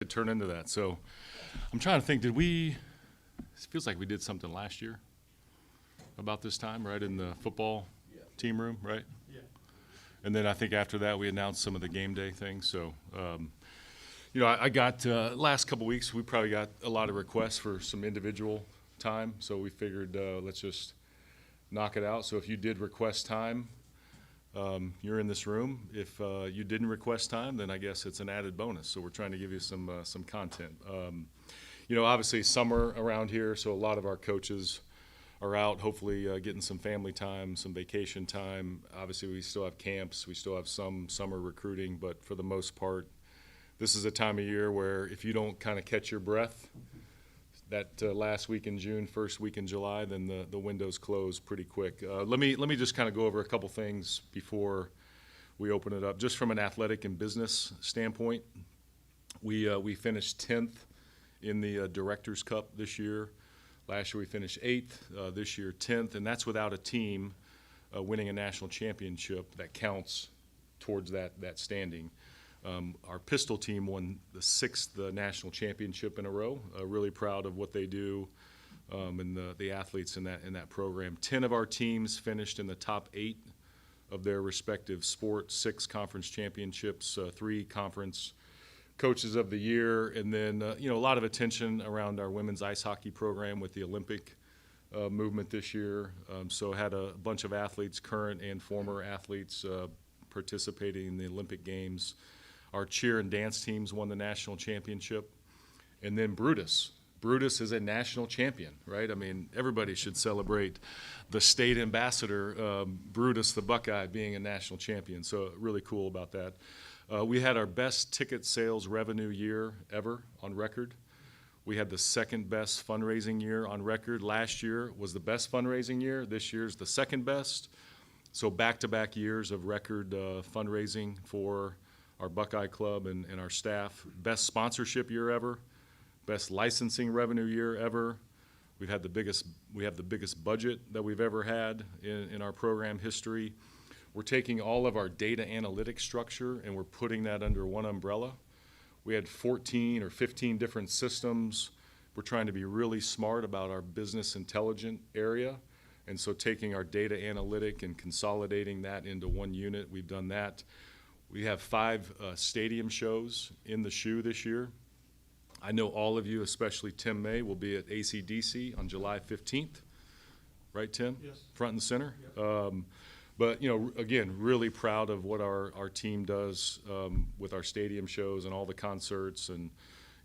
It turned into that. So I'm trying to think, it feels like we did something last year about this time, right, in the football team room, right? Yeah. And then I think after that we announced some of the game day things. So, I got last couple weeks, we probably got a lot of requests for some individual time. So we figured let's just knock it out. So if you did request time, you're in this room. If you didn't request time, then I guess it's an added bonus. So we're trying to give you some content. Obviously summer around here, so a lot of our coaches are out, hopefully getting some family time, some vacation time. Obviously we still have camps, we still have some summer recruiting, but for the most part, this is a time of year where if you don't kind of catch your breath, that last week in June, first week in July, then the windows close pretty quick. Let me just kind of go over a couple things before we open it up. Just from an athletic and business standpoint, we finished 10th in the Directors' Cup this year. Last year we finished 8th, this year 10th, and that's without a team winning a national championship that counts towards that standing. Our pistol team won the 6th national championship in a row. Really proud of what they do and the athletes in that program. 10 of our teams finished in the top 8 of their respective sports, 6 conference championships, 3 conference coaches of the year, and then a lot of attention around our women's ice hockey program with the Olympic movement this year. So had a bunch of athletes, current and former athletes, participating in the Olympic Games. Our cheer and dance teams won the national championship. And then Brutus. Brutus is a national champion, right? I mean, everybody should celebrate the state ambassador, Brutus the Buckeye, being a national champion. So really cool about that. We had our best ticket sales revenue year ever on record. We had the second best fundraising year on record. Last year was the best fundraising year. This year's the second best. So back-to-back years of record fundraising for our Buckeye Club and our staff. Best sponsorship year ever. Best licensing revenue year ever. We have the biggest budget that we've ever had in our program history. We're taking all of our data analytics structure and we're putting that under one umbrella. We had 14 or 15 different systems. We're trying to be really smart about our business intelligence area. And so taking our data analytic and consolidating that into one unit, we've done that. We have 5 stadium shows in the shoe this year. I know all of you, especially Tim May, will be at AC/DC on July 15th. Right, Tim? Yes. Front and center. Yep. But, again, really proud of what our team does with our stadium shows and all the concerts. And,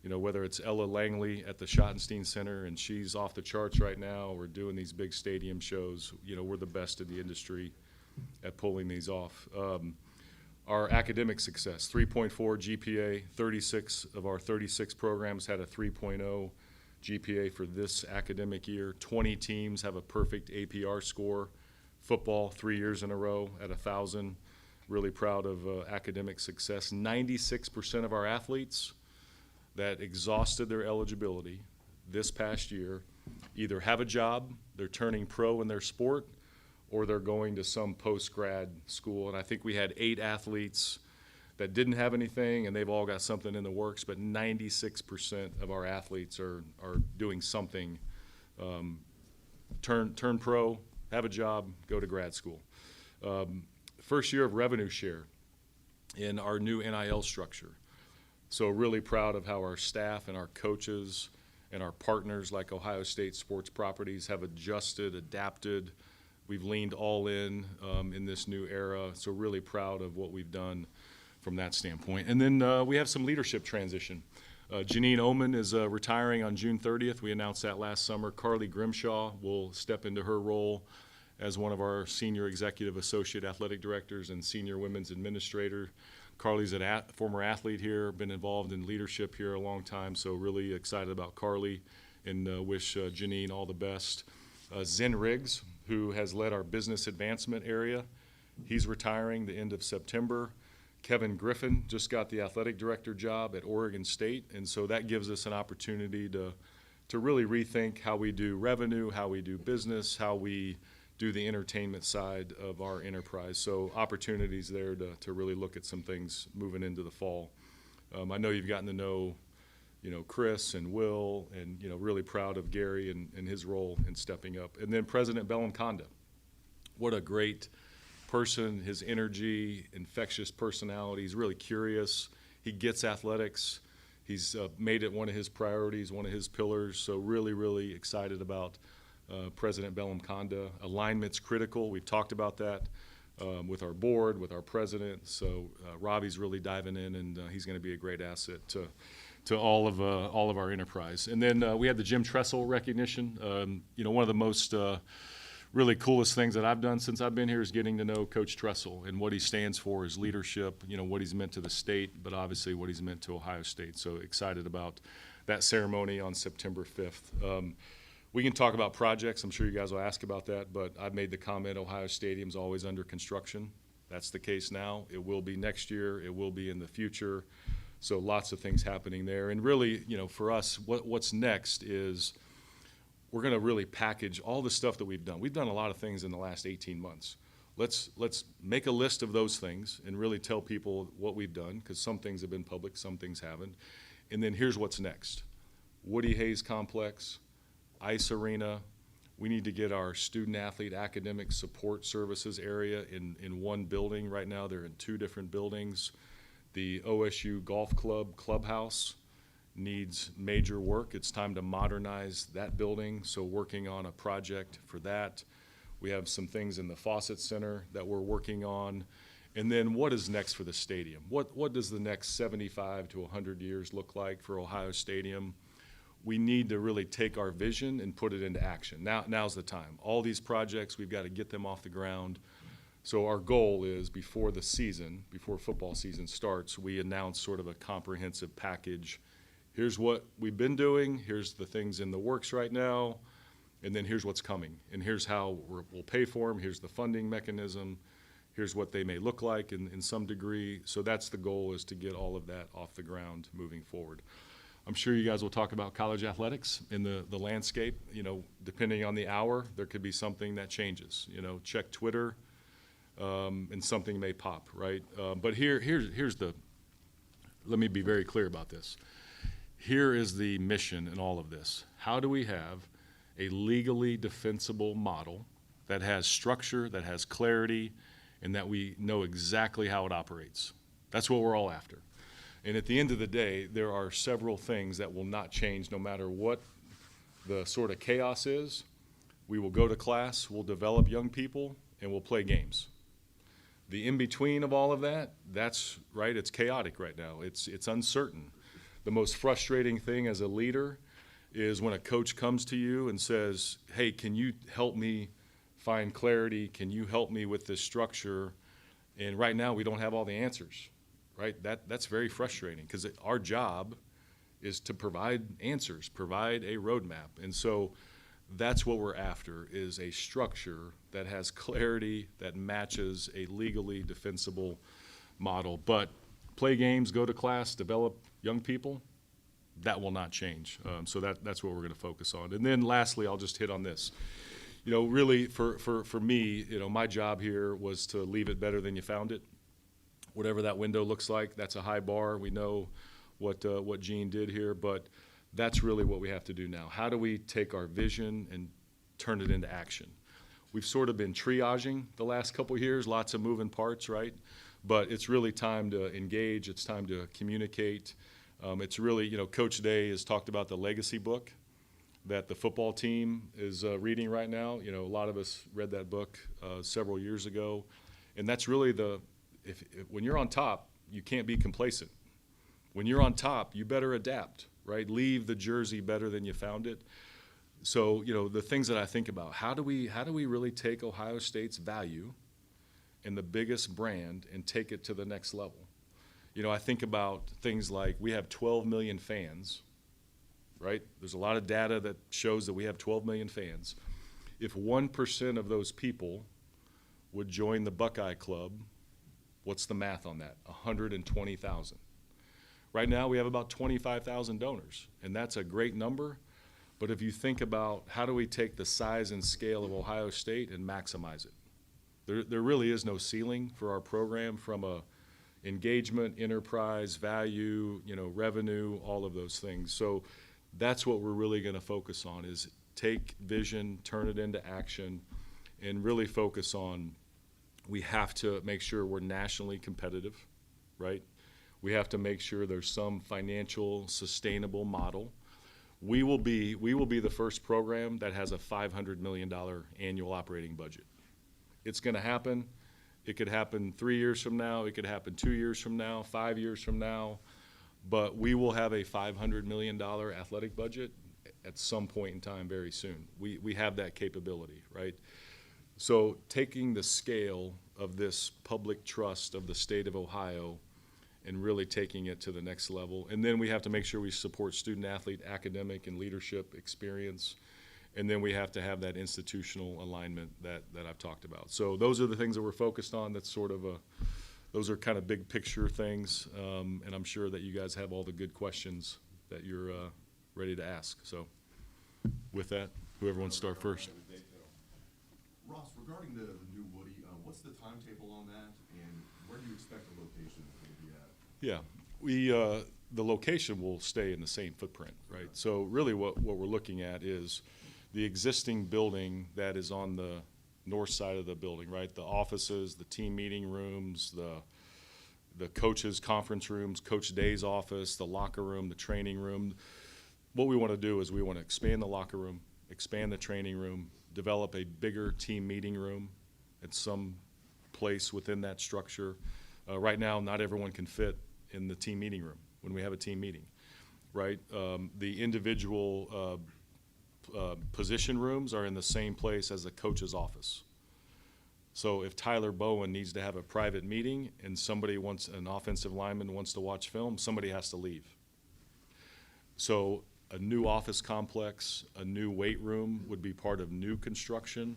whether it's Ella Langley at the Schottenstein Center, and she's off the charts right now, or doing these big stadium shows, we're the best in the industry at pulling these off. Our academic success, 3.4 GPA, 36 of our 36 programs had a 3.0 GPA for this academic year. 20 teams have a perfect APR score. Football 3 years in a row at 1,000. Really proud of academic success. 96% of our athletes that exhausted their eligibility this past year either have a job, they're turning pro in their sport, or they're going to some post-grad school. And I think we had 8 athletes that didn't have anything, and they've all got something in the works, but 96% of our athletes are doing something. Turn pro, have a job, go to grad school. First year of revenue share in our new NIL structure. So really proud of how our staff and our coaches and our partners like Ohio State Sports Properties have adjusted, adapted. We've leaned all in this new era. So really proud of what we've done from that standpoint. And then we have some leadership transition. Janine Oman is retiring on June 30th. We announced that last summer. Carly Grimshaw will step into her role as one of our senior executive associate athletic directors and senior women's administrator. Carly's a former athlete here, been involved in leadership here a long time, so really excited about Carly and wish Janine all the best. Zen Riggs, who has led our business advancement area, he's retiring the end of September. Kevin Griffin just got the athletic director job at Oregon State, and so that gives us an opportunity to really rethink how we do revenue, how we do business, how we do the entertainment side of our enterprise. So opportunities there to really look at some things moving into the fall. I know you've gotten to know Chris and Will, and, really proud of Gary and his role in stepping up. And then President Bellanconda. What a great person, his energy, infectious personality. He's really curious. He gets athletics. He's made it one of his priorities, one of his pillars. So really, really excited about President Bellanconda. Alignment's critical. We've talked about that with our board, with our president. So Robbie's really diving in, and he's going to be a great asset to all of our enterprise. And then we had the Jim Tressel recognition. One of the most really coolest things that I've done since I've been here is getting to know Coach Tressel and what he stands for, his leadership, what he's meant to the state, but obviously what he's meant to Ohio State. So excited about that ceremony on September 5th. We can talk about projects. I'm sure you guys will ask about that, but I've made the comment Ohio Stadium's always under construction. That's the case now. It will be next year. It will be in the future. So lots of things happening there. And really, for us, what's next is we're going to really package all the stuff that we've done. We've done a lot of things in the last 18 months. Let's make a list of those things and really tell people what we've done, because some things have been public, some things haven't. And then here's what's next. Woody Hayes Complex, Ice Arena. We need to get our student-athlete academic support services area in one building. Right now they're in 2 different buildings. The OSU Golf Club clubhouse needs major work. It's time to modernize that building, so working on a project for that. We have some things in the Fawcett Center that we're working on. And then what is next for the stadium? What does the next 75 to 100 years look like for Ohio Stadium? We need to really take our vision and put it into action. Now's the time. All these projects, we've got to get them off the ground. So our goal is before football season starts, we announce sort of a comprehensive package. Here's what we've been doing, here's the things in the works right now, and then here's what's coming. And here's how we'll pay for them, here's the funding mechanism, here's what they may look like in some degree. So that's the goal, is to get all of that off the ground moving forward. I'm sure you guys will talk about college athletics in the landscape. Depending on the hour, there could be something that changes. Check Twitter, and something may pop, right? But let me be very clear about this. Here is the mission in all of this. How do we have a legally defensible model that has structure, that has clarity, and that we know exactly how it operates? That's what we're all after. And at the end of the day, there are several things that will not change no matter what the sort of chaos is. We will go to class, we'll develop young people, and we'll play games. The in-between of all of that, that's right, it's chaotic right now. It's uncertain. The most frustrating thing as a leader is when a coach comes to you and says, hey, can you help me find clarity? Can you help me with this structure? And right now we don't have all the answers, right? That's very frustrating, because our job is to provide answers, provide a roadmap. And so that's what we're after, is a structure that has clarity, that matches a legally defensible model. But play games, go to class, develop young people, that will not change. So that's what we're going to focus on. And then lastly, I'll just hit on this. Really for me, my job here was to leave it better than you found it. Whatever that window looks like, that's a high bar. We know what Gene did here, but that's really what we have to do now. How do we take our vision and turn it into action? We've sort of been triaging the last couple years, lots of moving parts, right? But it's really time to engage. It's time to communicate. It's really, Coach Day has talked about the legacy book that the football team is reading right now. A lot of us read that book several years ago. And that's really when you're on top, you can't be complacent. When you're on top, you better adapt, right? Leave the jersey better than you found it. So, the things that I think about, how do we really take Ohio State's value and the biggest brand and take it to the next level? I think about things like we have 12 million fans, right? There's a lot of data that shows that we have 12 million fans. If 1% of those people would join the Buckeye Club, what's the math on that? 120,000. Right now we have about 25,000 donors, and that's a great number. But if you think about how do we take the size and scale of Ohio State and maximize it? There really is no ceiling for our program from a engagement, enterprise, value, revenue, all of those things. So that's what we're really going to focus on, is take vision, turn it into action, and really focus on, we have to make sure we're nationally competitive, right? We have to make sure there's some financial sustainable model. We will be the first program that has a $500 million annual operating budget. It's going to happen. It could happen 3 years from now. It could happen 2 years from now, 5 years from now. But we will have a $500 million athletic budget at some point in time very soon. We have that capability, right? So taking the scale of this public trust of the state of Ohio and really taking it to the next level. And then we have to make sure we support student-athlete academic and leadership experience. And then we have to have that institutional alignment that I've talked about. So those are the things that we're focused on. That's sort of those are kind of big picture things. And I'm sure that you guys have all the good questions that you're ready to ask. So with that, whoever wants to start first. Ross, regarding the new Woody, what's the timetable on that, and where do you expect the location to be at? Yeah, the location will stay in the same footprint, right? So really what we're looking at is the existing building that is on the north side of the building, right? The offices, the team meeting rooms, the coaches' conference rooms, Coach Day's office, the locker room, the training room. What we want to do is we want to expand the locker room, expand the training room, develop a bigger team meeting room at some place within that structure. Right now, not everyone can fit in the team meeting room when we have a team meeting, right? The individual position rooms are in the same place as the coach's office. So if Tyler Bowen needs to have a private meeting and an offensive lineman wants to watch film, somebody has to leave. So a new office complex, a new weight room would be part of new construction.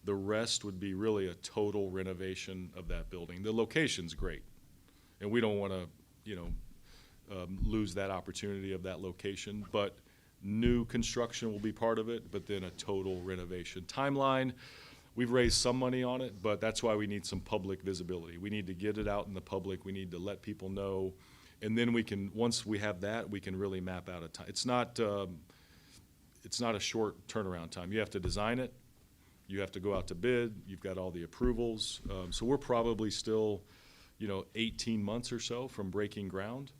The rest would be really a total renovation of that building. The location's great, and we don't want to, lose that opportunity of that location. But new construction will be part of it, but then a total renovation. Timeline, we've raised some money on it, but that's why we need some public visibility. We need to get it out in the public. We need to let people know. And then once we have that, we can really map out a time. It's not a short turnaround time. You have to design it. You have to go out to bid. You've got all the approvals. So we're probably still, 18 months or so from breaking ground.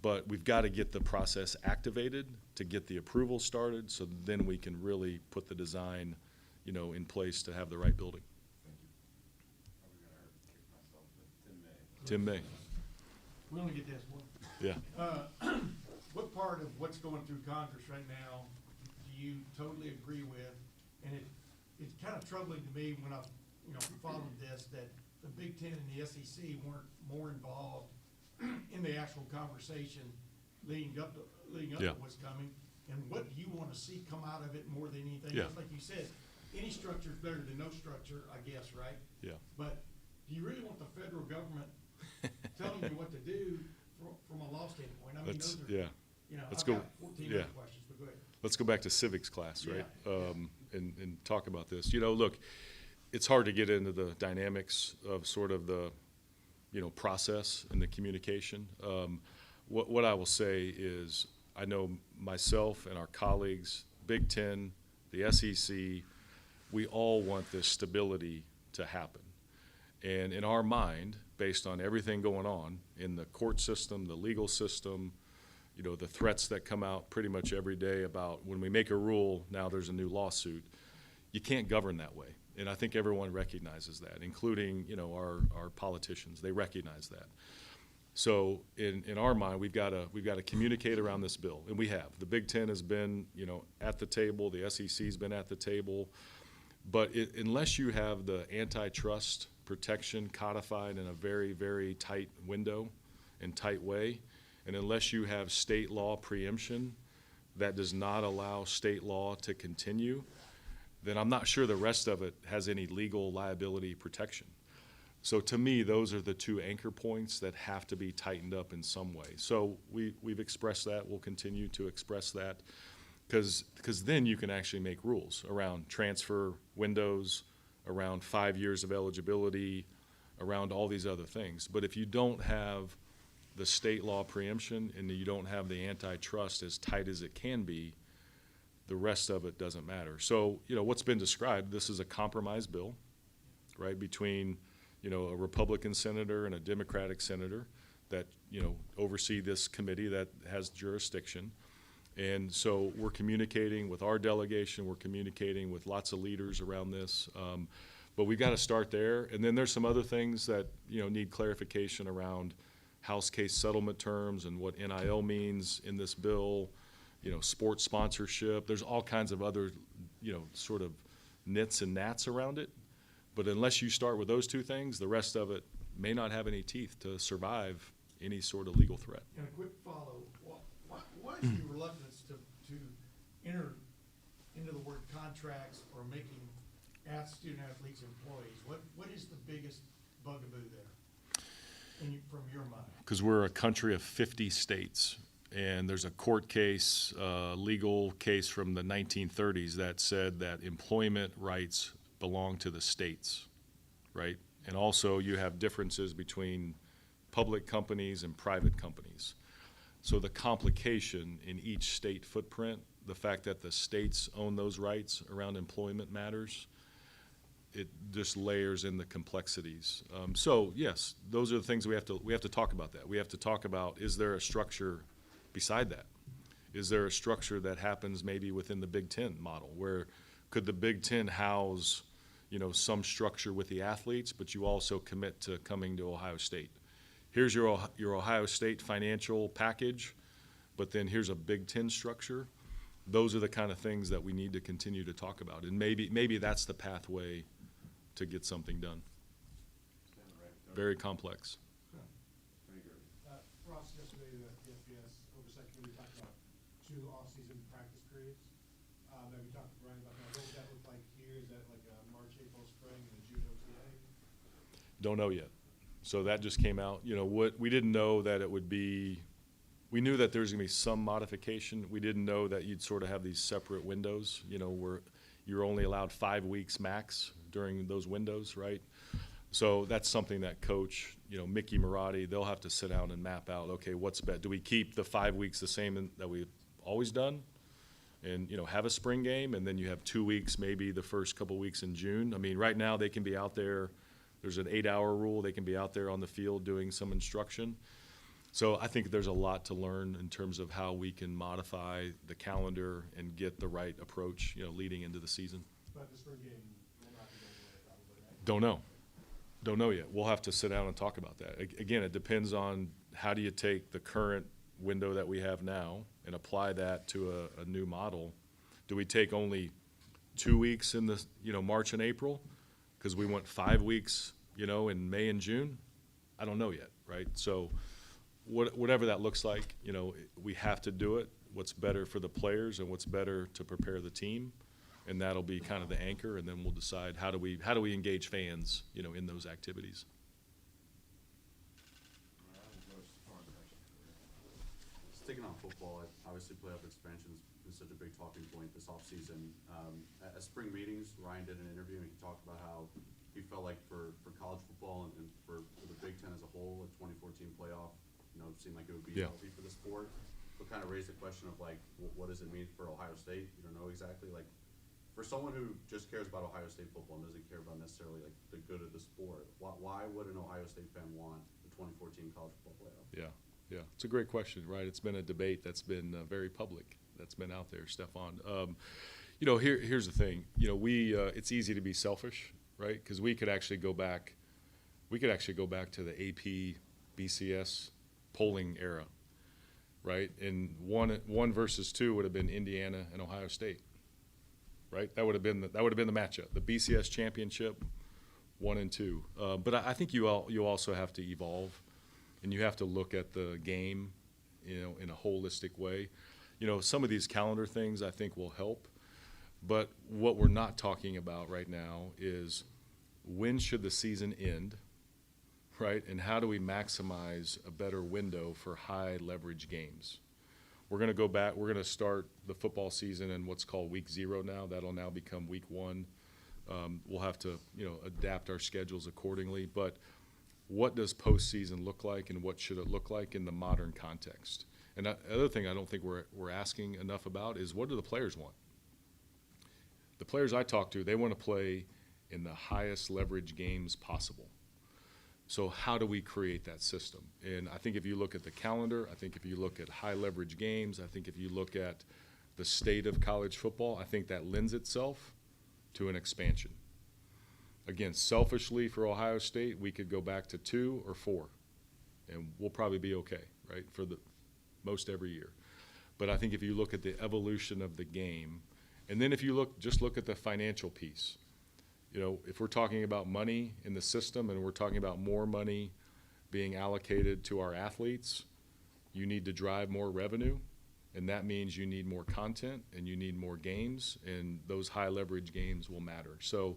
But we've got to get the process activated to get the approval started, so then we can really put the design, in place to have the right building. Tim May. We only get this one. Yeah. What part of what's going through Congress right now do you totally agree with? And it's kind of troubling to me when I've followed this, that the Big Ten and the SEC weren't more involved in the actual conversation leading up to what's coming. And what do you want to see come out of it more than anything else? Like you said, any structure is better than no structure, I guess, right? Yeah. But do you really want the federal government telling you what to do from a law standpoint? I mean, those are, Let's I've go. got 14 other questions, but go ahead. Let's go back to civics class, right? Yeah. And talk about this. Look, it's hard to get into the dynamics of sort of the, process and the communication. What I will say is, I know myself and our colleagues, Big Ten, the SEC, we all want this stability to happen. And in our mind, based on everything going on in the court system, the legal system, the threats that come out pretty much every day about when we make a rule, now there's a new lawsuit, you can't govern that way. And I think everyone recognizes that, including, our politicians. They recognize that. So in our mind, we've got to communicate around this bill, and we have. The Big Ten has been, at the table. The SEC's been at the table. But unless you have the antitrust protection codified in a very, very tight window and tight way, and unless you have state law preemption that does not allow state law to continue, then I'm not sure the rest of it has any legal liability protection. So to me, those are the two anchor points that have to be tightened up in some way. So we've expressed that. We'll continue to express that, because then you can actually make rules around transfer windows, around 5 years of eligibility, around all these other things. But if you don't have the state law preemption and you don't have the antitrust as tight as it can be, the rest of it doesn't matter. So, what's been described, this is a compromise bill, right, between, a Republican senator and a Democratic senator that, oversee this committee that has jurisdiction. And so we're communicating with our delegation, we're communicating with lots of leaders around this. But we've got to start there. And then there's some other things that, need clarification around House case settlement terms and what NIL means in this bill, sports sponsorship. There's all kinds of other, sort of nits and gnats around it. But unless you start with those two things, the rest of it may not have any teeth to survive any sort of legal threat. And a quick follow, why is the reluctance to enter into the word contracts or making student athletes employees? What is the biggest bugaboo there from your mind? Because we're a country of 50 states, and there's a court case, legal case from the 1930s that said that employment rights belong to the states, right? And also you have differences between public companies and private companies. So the complication in each state footprint, the fact that the states own those rights around employment matters, it just layers in the complexities. So yes, those are the things we have to talk about that. We have to talk about, is there a structure beside that? Is there a structure that happens maybe within the Big Ten model, where could the Big Ten house, some structure with the athletes, but you also commit to coming to Ohio State? Here's your Ohio State financial package, but then here's a Big Ten structure. Those are the kind of things that we need to continue to talk about, and maybe that's the pathway to get something done. Very complex. Ross, yesterday, the FBS Oversight Committee talked about 2 off-season practice periods. Have you talked to Brian about that? What would that look like here? Is that like a March, April, spring, and a June OTA? Don't know yet. So that just came out. What we didn't know that it would be. We knew that there's going to be some modification. We didn't know that you'd sort of have these separate windows, where you're only allowed 5 weeks max during those windows, right? So that's something that coach, Mickey Marotti, they'll have to sit down and map out, okay, what's best? Do we keep the 5 weeks the same that we've always done and, have a spring game, and then you have 2 weeks, maybe the first couple weeks in June? I mean, right now they can be out there. There's an 8-hour rule. They can be out there on the field doing some instruction. So I think there's a lot to learn in terms of how we can modify the calendar and get the right approach, leading into the season. But the spring game will not be going away, probably, right? Don't know yet. We'll have to sit down and talk about that. Again, it depends on how do you take the current window that we have now and apply that to a new model. Do we take only 2 weeks in the, March and April? Because we want 5 weeks, in May and June? I don't know yet, right? So whatever that looks like, we have to do it. What's better for the players and what's better to prepare the team, and that'll be kind of the anchor. And then we'll decide how do we engage fans, in those activities. Sticking on football, obviously playoff expansion has been such a big talking point this offseason. At spring meetings, Ryan did an interview and he talked about how he felt like for college football and for the Big Ten as a whole, a 2014 playoff, seemed like it would be healthy for the sport. But kind of raised the question of like, what does it mean for Ohio State? You don't know exactly. Like, for someone who just cares about Ohio State football and doesn't care about necessarily like the good of the sport, why would an Ohio State fan want the 2014 college football playoff? Yeah, it's a great question, right? It's been a debate that's been very public, that's been out there, Stefan. Here's the thing. It's easy to be selfish, right? Because we could actually go back to the AP BCS polling era, right? And one versus two would have been Indiana and Ohio State, right? That would have been the matchup, the BCS championship, 1 and 2. But I think you also have to evolve. And you have to look at the game, in a holistic way. Some of these calendar things I think will help. But what we're not talking about right now is when should the season end, right? And how do we maximize a better window for high leverage games? We're going to go back. We're going to start the football season in what's called week 0 now. That'll now become week 1. We'll have to, adapt our schedules accordingly. But what does postseason look like and what should it look like in the modern context? And the other thing I don't think we're asking enough about is, what do the players want? The players I talk to, they want to play in the highest leverage games possible. So how do we create that system? And I think if you look at the calendar, I think if you look at high leverage games, I think if you look at the state of college football, I think that lends itself to an expansion. Again, selfishly for Ohio State, we could go back to 2 or 4, and we'll probably be okay, right, for the most every year. But I think if you look at the evolution of the game, and then if you just look at the financial piece, you know, if we're talking about money in the system and we're talking about more money being allocated to our athletes, you need to drive more revenue, and that means you need more content and you need more games, and those high leverage games will matter. So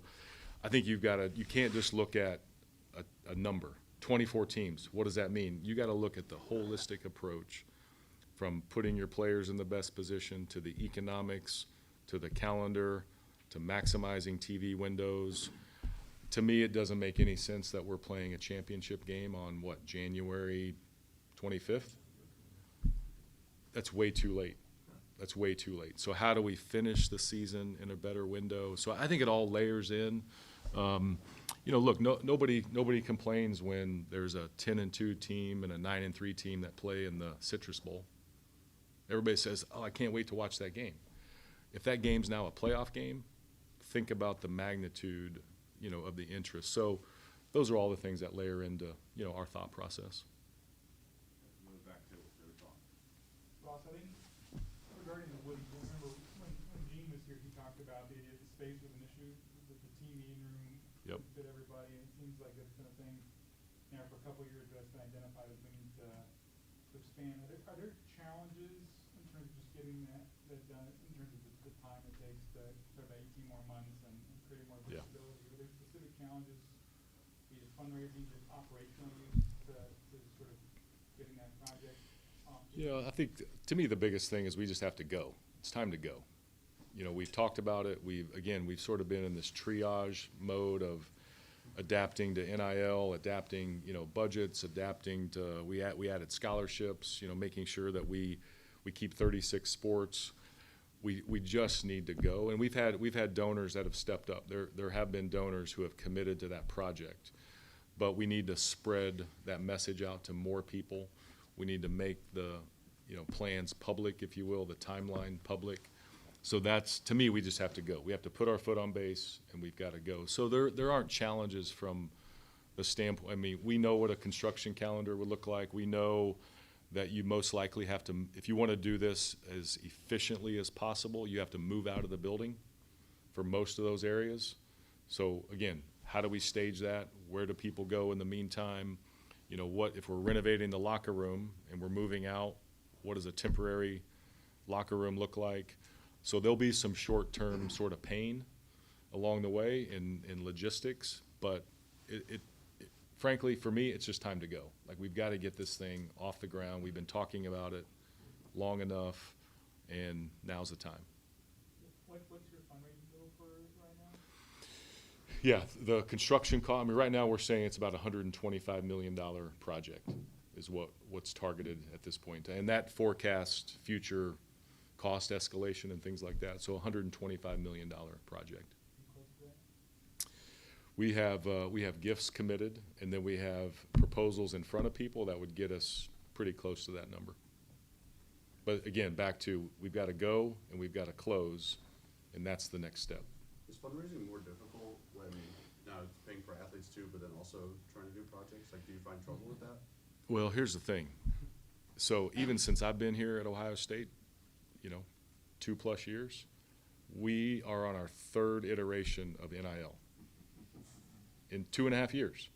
I think you can't just look at a number, 24 teams. What does that mean? You got to look at the holistic approach, from putting your players in the best position to the economics, to the calendar, to maximizing TV windows. To me, it doesn't make any sense that we're playing a championship game on, what, January 25th? That's way too late. That's way too late. So how do we finish the season in a better window? So I think it all layers in. You know, look, nobody complains when there's a 10-2 team and a 9-3 team that play in the Citrus Bowl. Everybody says, oh, I can't wait to watch that game. If that game's now a playoff game, think about the magnitude, you know, of the interest. So those are all the things that layer into, you know, our thought process. Move back to your thought. Ross, I think regarding the Woody, remember when Gene was here, he talked about the idea that space was an issue, that the team meeting room Yep. didn't fit everybody, and it seems like that's been a thing now for a couple of years that's been identified as we need to expand. Are there challenges in terms of just getting that done, in terms of the time it takes to sort of 18 more months and create more Yeah. visibility? Are there specific challenges, be it fundraising, just operationally, to sort of getting that project off? You know, I think to me the biggest thing is we just have to go. It's time to go. You know, we've talked about it. We've sort of been in this triage mode of adapting to NIL, adapting, you know, budgets, adapting to, we added scholarships, you know, making sure that we keep 36 sports. We just need to go, and we've had donors that have stepped up. There have been donors who have committed to that project, but we need to spread that message out to more people. We need to make the, you know, plans public, if you will, the timeline public. So that's, to me, we just have to go. We have to put our foot on base, and we've got to go. So there aren't challenges from the standpoint. I mean, we know what a construction calendar would look like. We know that you most likely have to, if you want to do this as efficiently as possible, you have to move out of the building for most of those areas. So again, how do we stage that? Where do people go in the meantime? You know, what if we're renovating the locker room and we're moving out, what does a temporary locker room look like? So there'll be some short-term sort of pain along the way in logistics, but frankly, for me, it's just time to go. Like, we've got to get this thing off the ground. We've been talking about it long enough, and now's the time. What's your fundraising goal for right now? Yeah, the construction cost, I mean, right now we're saying it's about a $125 million project is what's targeted at this point. And that forecasts future cost escalation and things like that. So $125 million project. We have gifts committed, and then we have proposals in front of people that would get us pretty close to that number. But again, back to, we've got to go and we've got to close, and that's the next step. Is fundraising more difficult when now paying for athletes too, but then also trying to do projects? Like, do you find trouble with that? Well, here's the thing. So even since I've been here at Ohio State, you know, 2+ years, we are on our 3rd iteration of NIL in 2.5 years,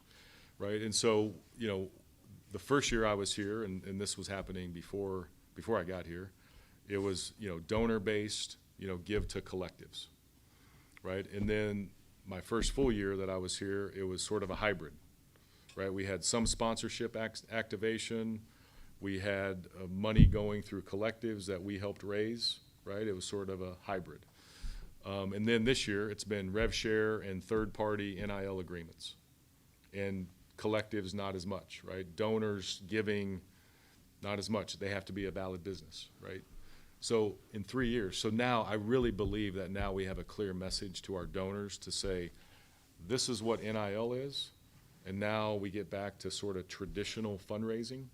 right? And so, you know, the first year I was here, and this was happening before I got here, it was, you know, donor-based, you know, give to collectives, right? And then my first full year that I was here, it was sort of a hybrid, right? We had some sponsorship activation. We had money going through collectives that we helped raise, right? It was sort of a hybrid. And then this year, it's been rev share and third-party NIL agreements. And collectives, not as much, right? Donors giving, not as much. They have to be a valid business, right? So in 3 years, so now I really believe that now we have a clear message to our donors to say, this is what NIL is, and now we get back to sort of traditional fundraising.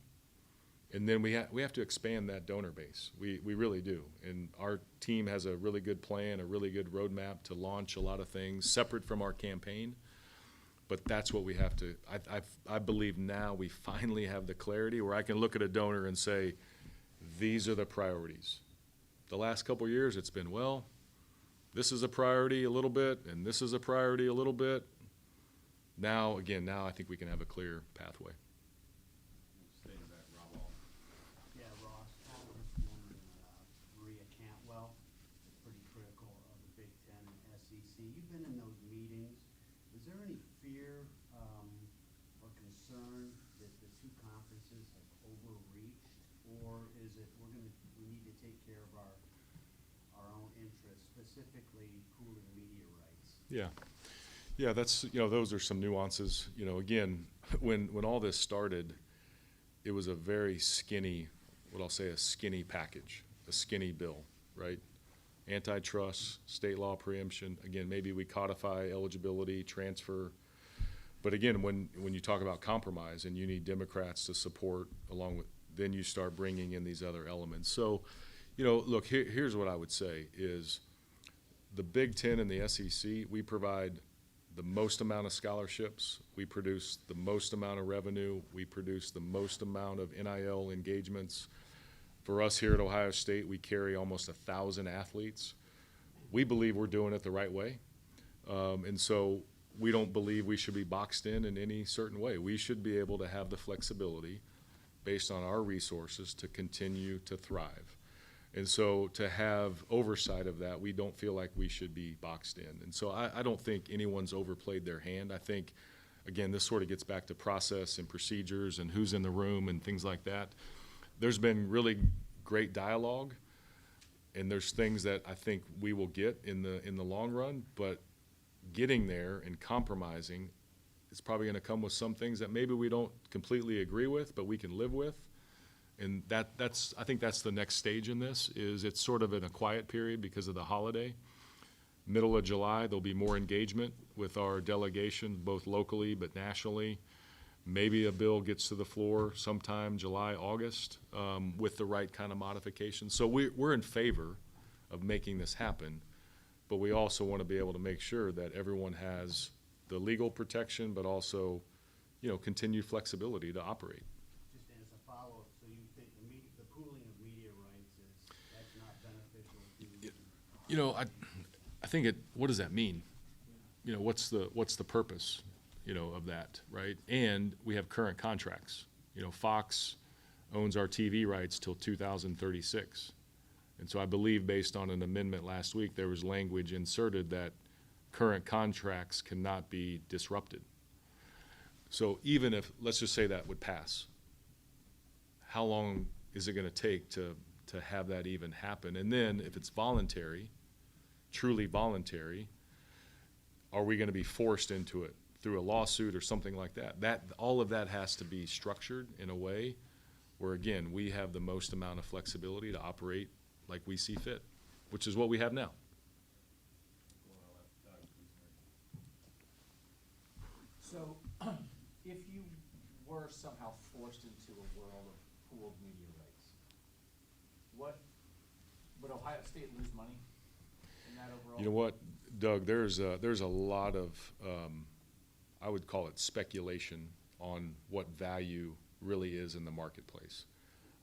And then we have to expand that donor base. We really do. And our team has a really good plan, a really good roadmap to launch a lot of things separate from our campaign. But that's what we have to, I believe now we finally have the clarity where I can look at a donor and say, these are the priorities. The last couple of years it's been, well, this is a priority a little bit, and this is a priority a little bit. Now, again, now I think we can have a clear pathway. Stay in the back, Rob Wall. Yeah, Ross, I was wondering, Maria Cantwell is pretty critical of the Big Ten and SEC. You've been in those meetings. Is there any fear or concern that the two conferences have overreached? Or is it we need to take care of our own interests, specifically pooling media rights? Yeah. Yeah, that's, those are some nuances. Again, when all this started, it was a very skinny, what I'll say, a skinny package, a skinny bill, right? Antitrust, state law preemption, again, maybe we codify eligibility, transfer. But again, when you talk about compromise and you need Democrats to support along with, then you start bringing in these other elements. So, look, here's what I would say is the Big Ten and the SEC, we provide the most amount of scholarships, we produce the most amount of revenue, we produce the most amount of NIL engagements. For us here at Ohio State, we carry almost 1,000 athletes. We believe we're doing it the right way. And so we don't believe we should be boxed in any certain way. We should be able to have the flexibility based on our resources to continue to thrive. And so to have oversight of that, we don't feel like we should be boxed in. And so I don't think anyone's overplayed their hand. I think, again, this sort of gets back to process and procedures and who's in the room and things like that. There's been really great dialogue, and there's things that I think we will get in the long run, but getting there and compromising is probably going to come with some things that maybe we don't completely agree with, but we can live with. And I think that's the next stage in this, is it's sort of in a quiet period because of the holiday. Middle of July, there'll be more engagement with our delegation, both locally but nationally. Maybe a bill gets to the floor sometime July, August, with the right kind of modifications. So we're in favor of making this happen, but we also want to be able to make sure that everyone has the legal protection, but also, continued flexibility to operate. Just as a follow-up, so you think the pooling of media rights that's not beneficial to? I think what does that mean? What's the purpose, of that, right? And we have current contracts. Fox owns our TV rights till 2036. And so I believe based on an amendment last week, there was language inserted that current contracts cannot be disrupted. So even if, let's just say that would pass, how long is it going to take to have that even happen? And then if it's voluntary, truly voluntary, are we going to be forced into it through a lawsuit or something like that? All of that has to be structured in a way where, again, we have the most amount of flexibility to operate like we see fit, which is what we have now. So, if you were somehow forced into a world of pooled media rights, would Ohio State lose money in that overall? You know what, Doug, there's a lot of, I would call it speculation on what value really is in the marketplace.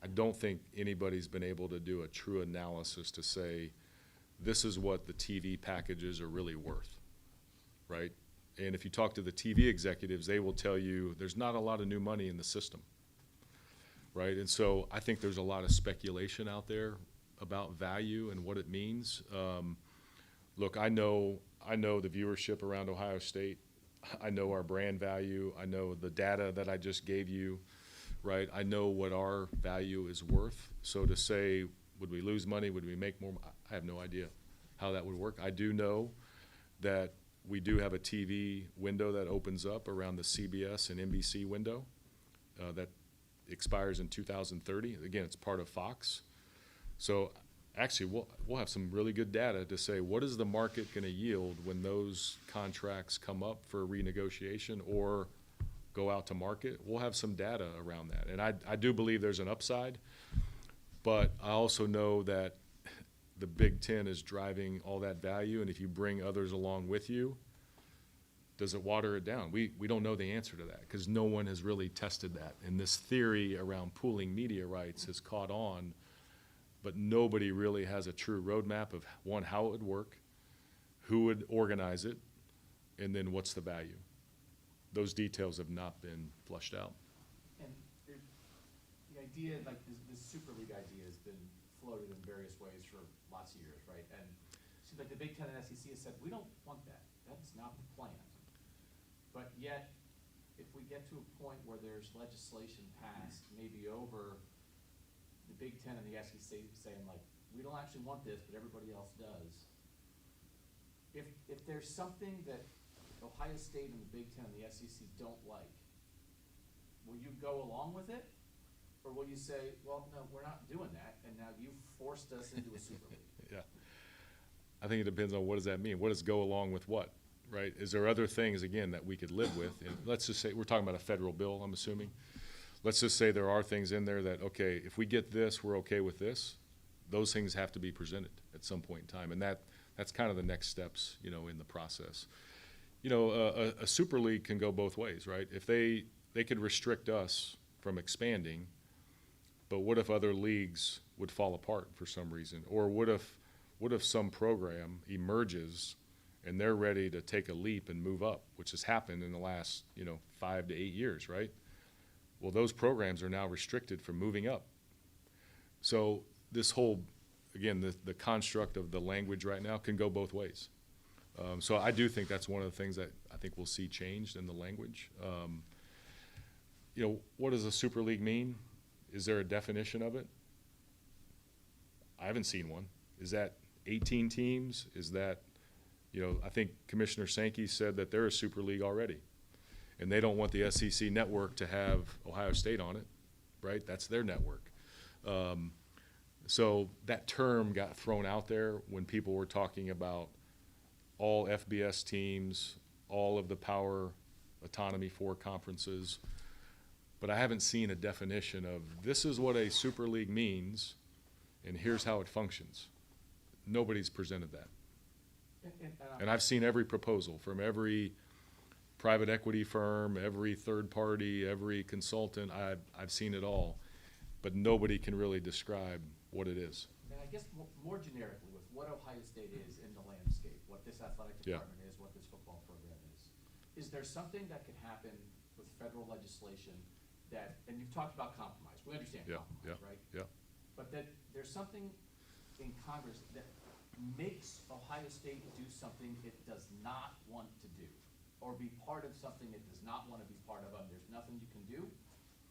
I don't think anybody's been able to do a true analysis to say this is what the TV packages are really worth, right? And if you talk to the TV executives, they will tell you there's not a lot of new money in the system, right? And so I think there's a lot of speculation out there about value and what it means. Look, I know the viewership around Ohio State. I know our brand value. I know the data that I just gave you, right? I know what our value is worth. So to say, would we lose money? Would we make more? I have no idea how that would work. I do know that we do have a TV window that opens up around the CBS and NBC window that expires in 2030. Again, it's part of Fox. So actually, we'll have some really good data to say what is the market going to yield when those contracts come up for renegotiation or go out to market. We'll have some data around that. And I do believe there's an upside, but I also know that the Big Ten is driving all that value, and if you bring others along with you, does it water it down? We don't know the answer to that because no one has really tested that. And this theory around pooling media rights has caught on, but nobody really has a true roadmap of, one, how it would work, who would organize it, and then what's the value. Those details have not been flushed out. And the idea, like this Super League idea has been floated in various ways for lots of years, right? And it seems like the Big Ten and SEC has said, we don't want that. That's not the plan. But yet, if we get to a point where there's legislation passed, maybe over the Big Ten and the SEC saying like, we don't actually want this, but everybody else does. If there's something that Ohio State and the Big Ten and the SEC don't like, will you go along with it? Or will you say, well, no, we're not doing that, and now you forced us into a Super League? Yeah. I think it depends on what does that mean. What does go along with what, right? Is there other things, again, that we could live with? And let's just say, we're talking about a federal bill, I'm assuming. Let's just say there are things in there that, okay, if we get this, we're okay with this. Those things have to be presented at some point in time. And that's kind of the next steps, in the process. A Super League can go both ways, right? If they could restrict us from expanding, but what if other leagues would fall apart for some reason? Or what if some program emerges and they're ready to take a leap and move up, which has happened in the last, 5 to 8 years, right? Well, those programs are now restricted from moving up. So this whole, again, the construct of the language right now can go both ways. So I do think that's one of the things that I think we'll see changed in the language. What does a Super League mean? Is there a definition of it? I haven't seen one. Is that 18 teams? Is that, I think Commissioner Sankey said that they're a Super League already. And they don't want the SEC network to have Ohio State on it, right? That's their network. So that term got thrown out there when people were talking about all FBS teams, all of the power autonomy 4 conferences. But I haven't seen a definition of this is what a Super League means, and here's how it functions. Nobody's presented that. And I've seen every proposal from every private equity firm, every third party, every consultant. I've seen it all, but nobody can really describe what it is. And I guess more generically, with what Ohio State is in the landscape, what this athletic department is, what this football program is there something that could happen with federal legislation that, and you've talked about compromise, we understand compromise, right? Yeah. But that there's something in Congress that makes Ohio State do something it does not want to do, or be part of something it does not want to be part of, and there's nothing you can do?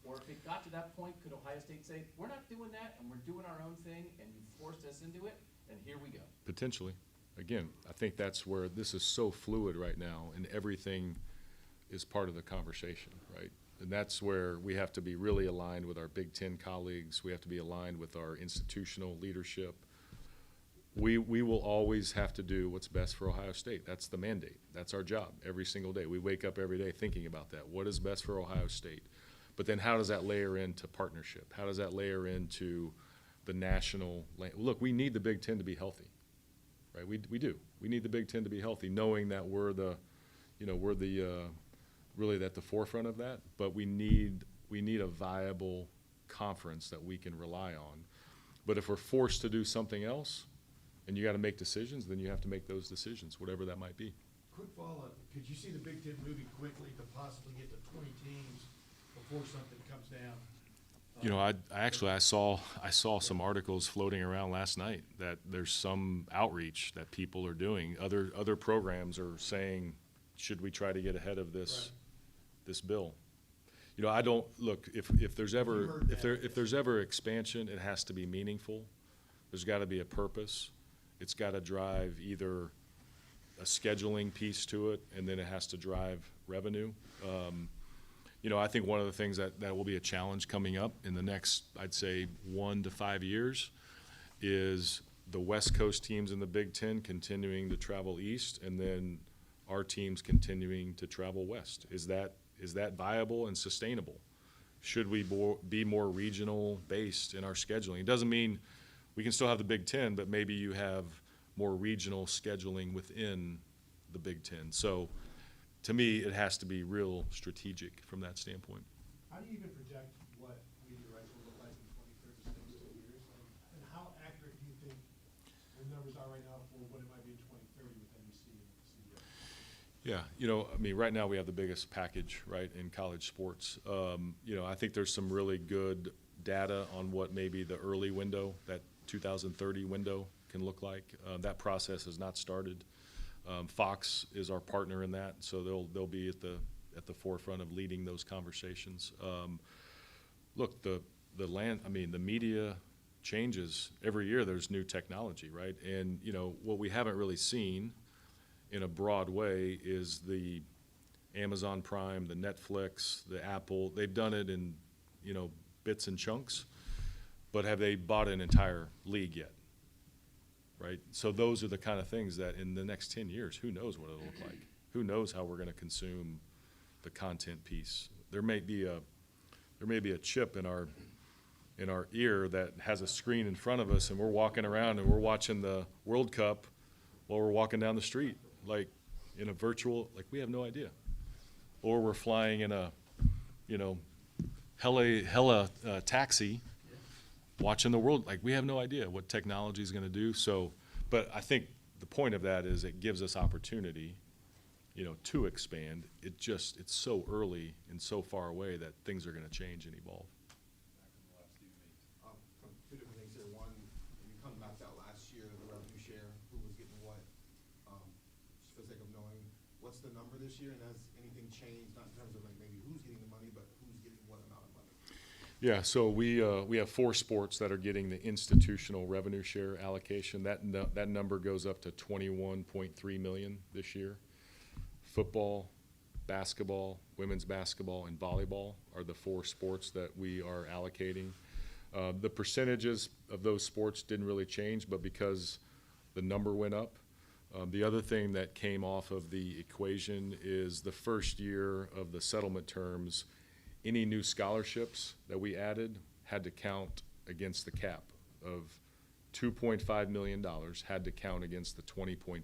Or if it got to that point, could Ohio State say, we're not doing that, and we're doing our own thing, and you forced us into it, and here we go? Potentially. Again, I think that's where this is so fluid right now, and everything is part of the conversation, right? And that's where we have to be really aligned with our Big Ten colleagues. We have to be aligned with our institutional leadership. We will always have to do what's best for Ohio State. That's the mandate. That's our job every single day. We wake up every day thinking about that. What is best for Ohio State? But then how does that layer into partnership? How does that layer into the national? Look, we need the Big Ten to be healthy, right? We do. We need the Big Ten to be healthy, knowing that we're really at the forefront of that. But we need a viable conference that we can rely on. But if we're forced to do something else, and you got to make decisions, then you have to make those decisions, whatever that might be. Quick follow-up, could you see the Big Ten moving quickly to possibly get to 20 teams before something comes down? I saw some articles floating around last night that there's some outreach that people are doing. Other programs are saying, should we try to get ahead of this bill? I don't look if there's ever expansion, it has to be meaningful. There's got to be a purpose. It's got to drive either a scheduling piece to it, and then it has to drive revenue. You know, I think one of the things that will be a challenge coming up in the next, I'd say, 1 to 5 years is the West Coast teams in the Big Ten continuing to travel east, and then our teams continuing to travel west. Is that viable and sustainable? Should we be more regional based in our scheduling? It doesn't mean we can still have the Big Ten, but maybe you have more regional scheduling within the Big Ten. So to me, it has to be real strategic from that standpoint. How do you even project what media rights will look like in 20, 30, 2 years? And how accurate do you think the numbers are right now for what it might be in 2030 with NBC and CBS? Yeah, you know, I mean, right now we have the biggest package, right, in college sports. You know, I think there's some really good data on what maybe the early window, that 2030 window, can look like. That process has not started. Fox is our partner in that, so they'll be at the forefront of leading those conversations. Look, the media changes every year. There's new technology, right? And you know what we haven't really seen in a broad way is the Amazon Prime, the Netflix, the Apple. They've done it in, you know, bits and chunks, but have they bought an entire league yet? Right? So those are the kind of things that in the next 10 years, who knows what it'll look like? Who knows how we're going to consume the content piece? There may be a chip in our ear that has a screen in front of us, and we're walking around and we're watching the World Cup while we're walking down the street, like in a virtual, like we have no idea. Or we're flying in a, you know, hella taxi, watching the world, like we have no idea what technology is going to do. So, but I think the point of that is it gives us opportunity, you know, to expand. It's so early and so far away that things are going to change and evolve. Two different things here. One, you kind of mapped out last year the revenue share, who was getting what, just for the sake of knowing, what's the number this year, and has anything changed, not in terms of like maybe who's getting the money, but who's getting what amount of money? Yeah, so we have 4 sports that are getting the institutional revenue share allocation. That number goes up to $21.3 million this year. Football, basketball, women's basketball, and volleyball are the 4 sports that we are allocating. The percentages of those sports didn't really change, but because the number went up. The other thing that came off of the equation is the first year of the settlement terms. Any new scholarships that we added had to count against the cap of $2.5 million, had to count against the 20.5.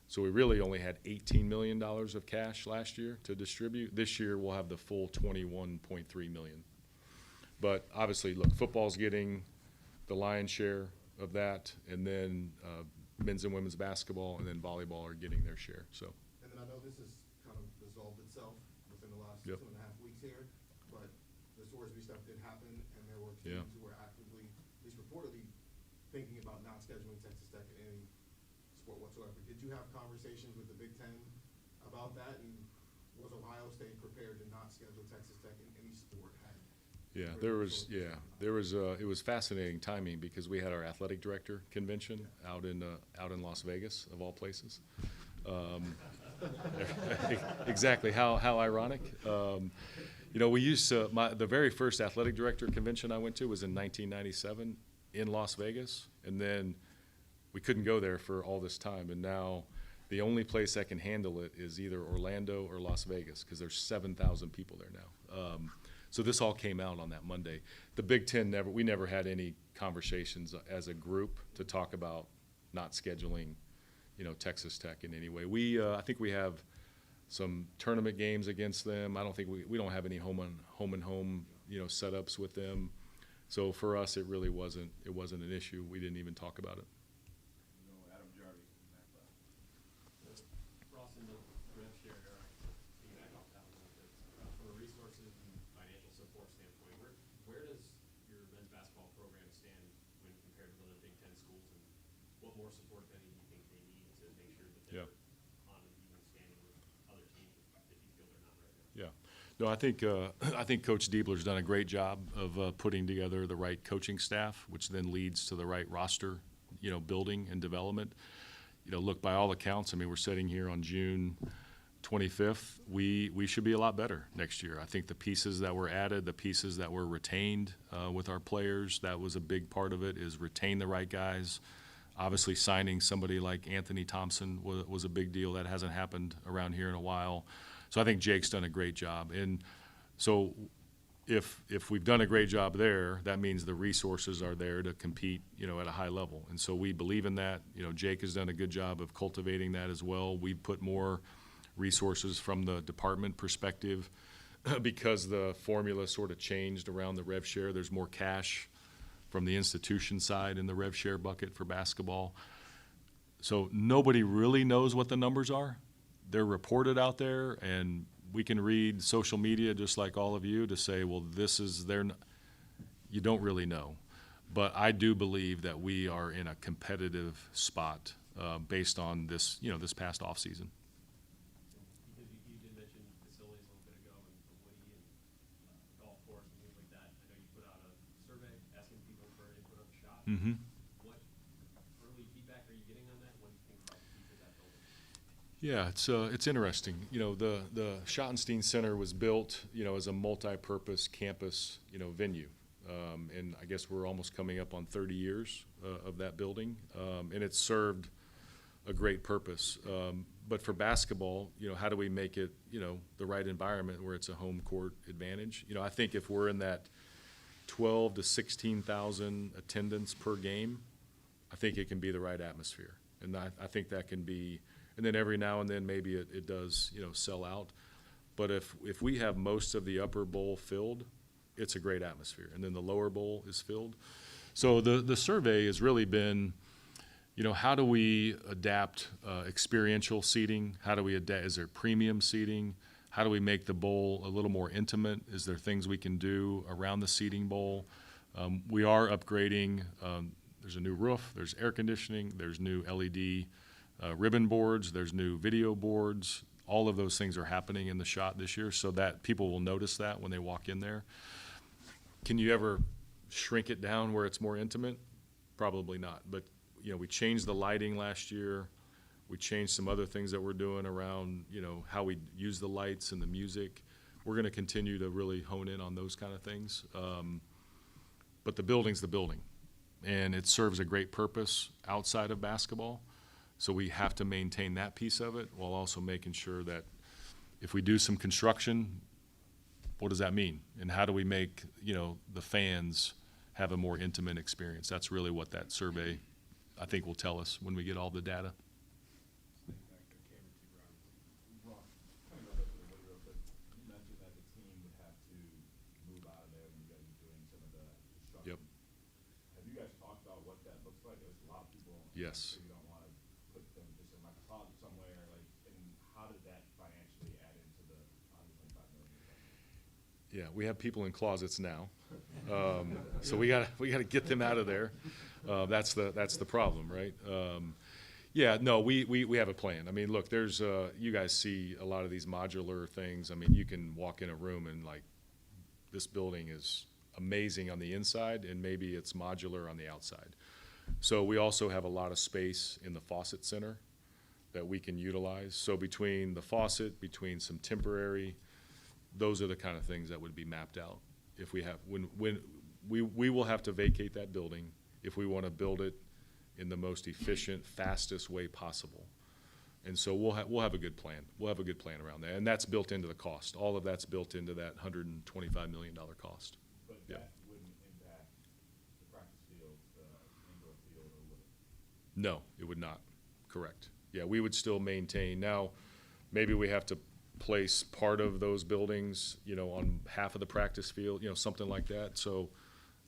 So we really only had $18 million of cash last year to distribute. This year we'll have the full $21.3 million. But obviously, look, football's getting the lion's share of that, and then men's and women's basketball and then volleyball are getting their share. So. And then I know this has kind of resolved itself within the last Yep. 2.5 weeks here, but the Sorsby stuff did happen, and there were Yeah. teams who were actively, at least reportedly, thinking about not scheduling Texas Tech in any sport whatsoever. Did you have conversations with the Big Ten about that, and was Ohio State prepared to not schedule Texas Tech in any sport? Yeah, it was fascinating timing because we had our athletic director convention out in Las Vegas, of all places. Exactly, how ironic. You know, we used to, the very first athletic director convention I went to was in 1997 in Las Vegas, and then we couldn't go there for all this time, and now the only place that can handle it is either Orlando or Las Vegas because there's 7,000 people there now. So this all came out on that Monday. The Big Ten we never had any conversations as a group to talk about not scheduling, you know, Texas Tech in any way. I think we have some tournament games against them. I don't think we don't have any home and home, you know, setups with them. So for us, it really wasn't an issue. We didn't even talk about it. Ross, in the rev share era, piggyback off that one a little bit, from a resources and financial support standpoint, where does your men's basketball program stand when compared with other Big Ten schools, and what more support, if any, do you think they need to make sure that they're on an even standing with other teams if you feel they're not right now? Yeah. No, I think Coach Diebler's done a great job of putting together the right coaching staff, which then leads to the right roster, you know, building and development. look, by all accounts, I mean, we're sitting here on June 25th. We should be a lot better next year. I think the pieces that were added, the pieces that were retained with our players, that was a big part of it, is retain the right guys. Obviously, signing somebody like Anthony Thompson was a big deal. That hasn't happened around here in a while. So I think Jake's done a great job. And so if we've done a great job there, that means the resources are there to compete, at a high level. And so we believe in that. Jake has done a good job of cultivating that as well. We've put more resources from the department perspective because the formula sort of changed around the rev share. There's more cash from the institution side in the rev share bucket for basketball. So nobody really knows what the numbers are. They're reported out there, and we can read social media just like all of you to say, well, this is their, you don't really know. But I do believe that we are in a competitive spot based on this, this past offseason. Because you did mention facilities a little bit ago, and Woody and golf course and things like that. I know you put out a survey asking people for input on the shot. Mm-hmm. What early feedback are you getting on that? What do you think about the future of that building? Yeah, it's interesting. The Schottenstein Center was built, as a multi-purpose campus, venue. And I guess we're almost coming up on 30 years of that building. And it's served a great purpose. But for basketball, how do we make it, the right environment where it's a home court advantage? I think if we're in that 12 to 16,000 attendance per game, I think it can be the right atmosphere. And I think that can be, and then every now and then maybe it does, sell out. But if we have most of the upper bowl filled, it's a great atmosphere. And then the lower bowl is filled. So the survey has really been, how do we adapt experiential seating? How do we adapt? Is there premium seating? How do we make the bowl a little more intimate? Is there things we can do around the seating bowl? We are upgrading. There's a new roof. There's air conditioning. There's new LED ribbon boards. There's new video boards. All of those things are happening in the Schott this year so that people will notice that when they walk in there. Can you ever shrink it down where it's more intimate? Probably not. But, we changed the lighting last year. We changed some other things that we're doing around, how we use the lights and the music. We're going to continue to really hone in on those kind of things. But the building's the building, and it serves a great purpose outside of basketball. So we have to maintain that piece of it while also making sure that if we do some construction, what does that mean? And how do we make, the fans have a more intimate experience? That's really what that survey, I think, will tell us when we get all the data. Ross, kind of go back to the weight room, but you mentioned that the team would have to move out of there when you guys are doing some of the construction. Yep. Have you guys talked about what that looks like? There's a lot of people. Yes. You don't want to put them just in like a closet somewhere, and how did that financially add into the $125 million? Yeah, we have people in closets now, so we gotta get them out of there. That's the problem, right? Yeah, no, we have a plan. I mean, look, there's you guys see a lot of these modular things. I mean, you can walk in a room and this building is amazing on the inside, and maybe it's modular on the outside. So we also have a lot of space in the faucet center that we can utilize. So between the faucet, between some temporary, those are the kind of things that would be mapped out. If we have, when we will have to vacate that building if we want to build it in the most efficient, fastest way possible. And so we'll have a good plan. We'll have a good plan around that, and that's built into the cost. All of that's built into that $125 million cost. But Yeah. that wouldn't impact the practice field, the indoor field, or would it? No, it would not. Correct. Yeah, we would still maintain. Now, maybe we have to place part of those buildings, on half of the practice field, something like that. So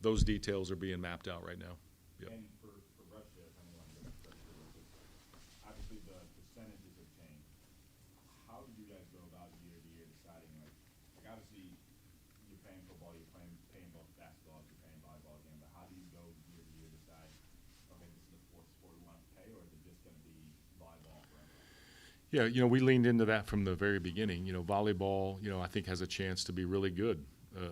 those details are being mapped out right now. Yep. And for Russia, if anyone goes to Russia, obviously the percentages have changed. How did you guys go about year to year deciding, like obviously you're paying football, you're paying both basketball, you're paying volleyball again, but how do you go year to year decide, okay, this is the fourth sport we want to pay, or is it just going to be volleyball forever? Yeah, we leaned into that from the very beginning. Volleyball, I think has a chance to be really good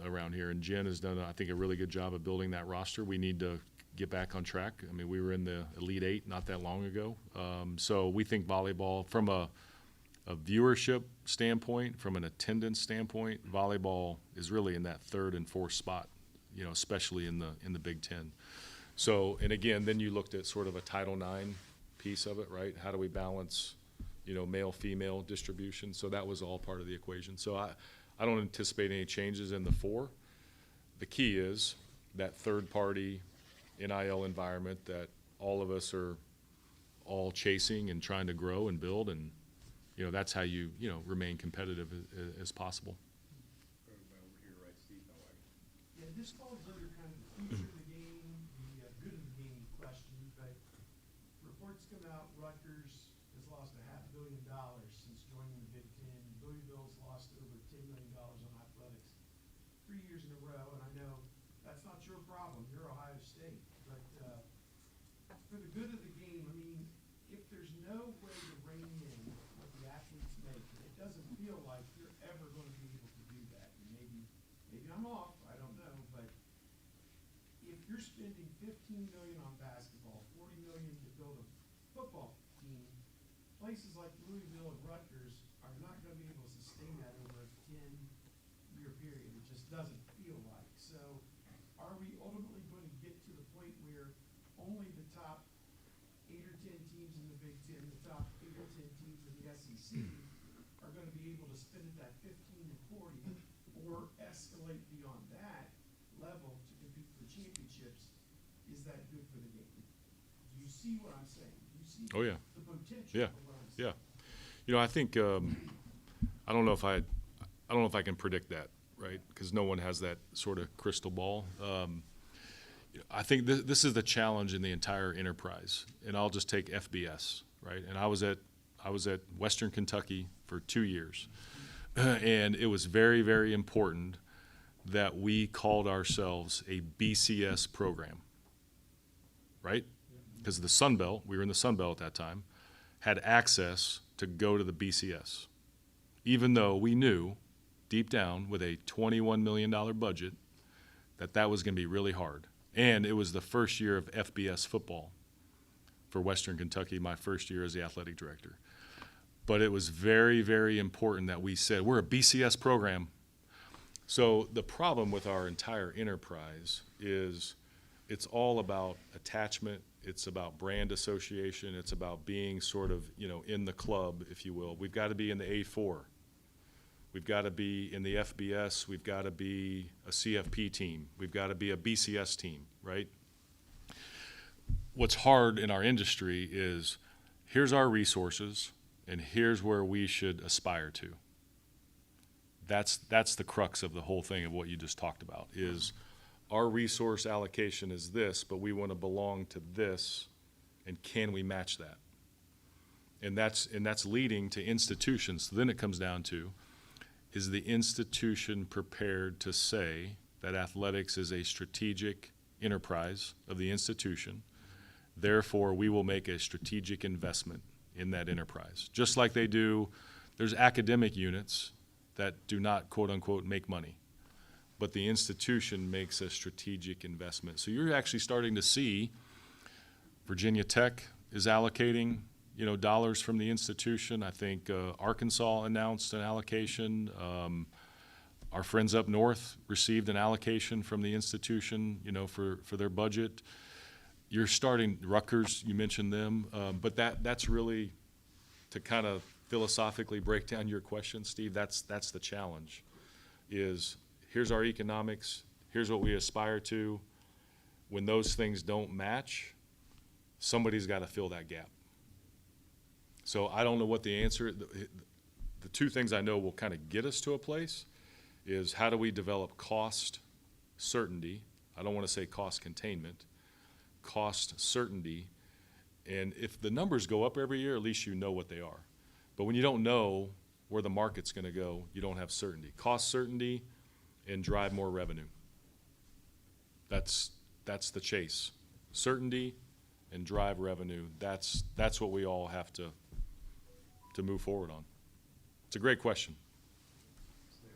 around here. And Jen has done, I think, a really good job of building that roster. We need to get back on track. I mean, we were in the Elite Eight not that long ago. So we think volleyball, from a viewership standpoint, from an attendance standpoint, volleyball is really in that third and fourth spot, you know, especially in the Big Ten. So, and again, then you looked at sort of a Title IX piece of it, right? How do we balance, you know, male-female distribution? So that was all part of the equation. So I don't anticipate any changes in the four. The key is that third-party NIL environment that all of us are all chasing and trying to grow and build, and, you know, that's how you know, remain competitive as possible. Yeah, this falls under kind of the future of the game, the good of the game question, but reports come out, Rutgers has lost $500 million since joining the Big Ten. Louisville's lost over $10 million on athletics 3 years in a row, and I know that's not your problem, you're Ohio State, but for the good of the game, I mean, if there's no way to rein in what the athletes make, it doesn't feel like you're ever going to be able to do that. And maybe I'm off, I don't know, but if you're spending $15 million on basketball, $40 million to build a football team, places like Louisville and Rutgers are not going to be able to sustain that over a 10-year period. It just doesn't feel like. So are we ultimately going to get to the point where only the top 8 or 10 teams in the Big Ten, the top 8 or 10 teams in the SEC are going to be able to spend at that 15 and 40 or escalate beyond that level to compete for championships? Is that good for the game? Do you see what I'm saying? Do you see Oh, yeah. the potential Yeah, of what I'm saying? yeah. You know, I think I don't know if I can predict that, right? Because no one has that sort of crystal ball. I think this is the challenge in the entire enterprise, and I'll just take FBS, right? And I was at Western Kentucky for 2 years, and it was very, very important that we called ourselves a BCS program, right? Because the Sun Belt, we were in the Sun Belt at that time, had access to go to the BCS, even though we knew deep down with a $21 million budget that was going to be really hard. And it was the first year of FBS football for Western Kentucky, my first year as the athletic director. But it was very, very important that we said, we're a BCS program. So the problem with our entire enterprise is it's all about attachment. It's about brand association. It's about being sort of, you know, in the club, if you will. We've got to be in the A4. We've got to be in the FBS. We've got to be a CFP team. We've got to be a BCS team, right? What's hard in our industry is here's our resources, and here's where we should aspire to. That's the crux of the whole thing of what you just talked about, is our resource allocation is this, but we want to belong to this, and can we match that? And that's leading to institutions. So then it comes down to, is the institution prepared to say that athletics is a strategic enterprise of the institution? Therefore, we will make a strategic investment in that enterprise. Just like they do, there's academic units that do not, quote unquote, make money, but the institution makes a strategic investment. So you're actually starting to see Virginia Tech is allocating, you know, dollars from the institution. I think Arkansas announced an allocation. Our friends up north received an allocation from the institution, you know, for their budget. You're starting, Rutgers, you mentioned them, but that's really, to kind of philosophically break down your question, Steve, that's the challenge, is here's our economics, here's what we aspire to. When those things don't match, somebody's got to fill that gap. So I don't know what the answer, the two things I know will kind of get us to a place is how do we develop cost certainty? I don't want to say cost containment, cost certainty. And if the numbers go up every year, at least you know what they are. But when you don't know where the market's going to go, you don't have certainty. Cost certainty and drive more revenue. That's the chase. Certainty and drive revenue. That's what we all have to move forward on. It's a great question. You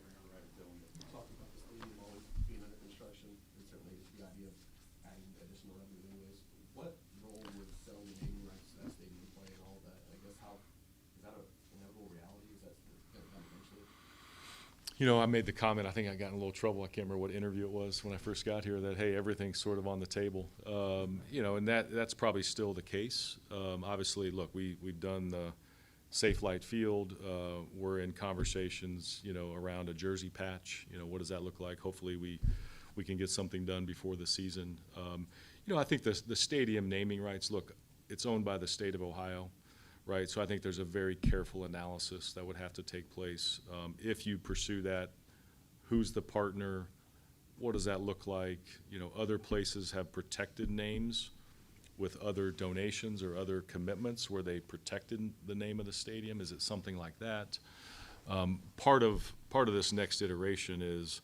talked about the stadium always being under construction, and certainly the idea of adding additional revenue You know, I made the comment, I think I got in a little trouble, I can't remember what interview it was when I first got here, that, hey, everything's sort of on the table. You know, and that's probably still the case. Obviously, look, we've done the Safe Light Field. We're in conversations, you know, around a jersey patch. You know, what does that look like? Hopefully we can get something done before the season. You know, I think the stadium naming rights, look, it's owned by the state of Ohio. Right, so I think there's a very careful analysis that would have to take place. If you pursue that, who's the partner? What does that look like? You know, other places have protected names with other donations or other commitments where they protected the name of the stadium. Is it something like that? Part of this next iteration is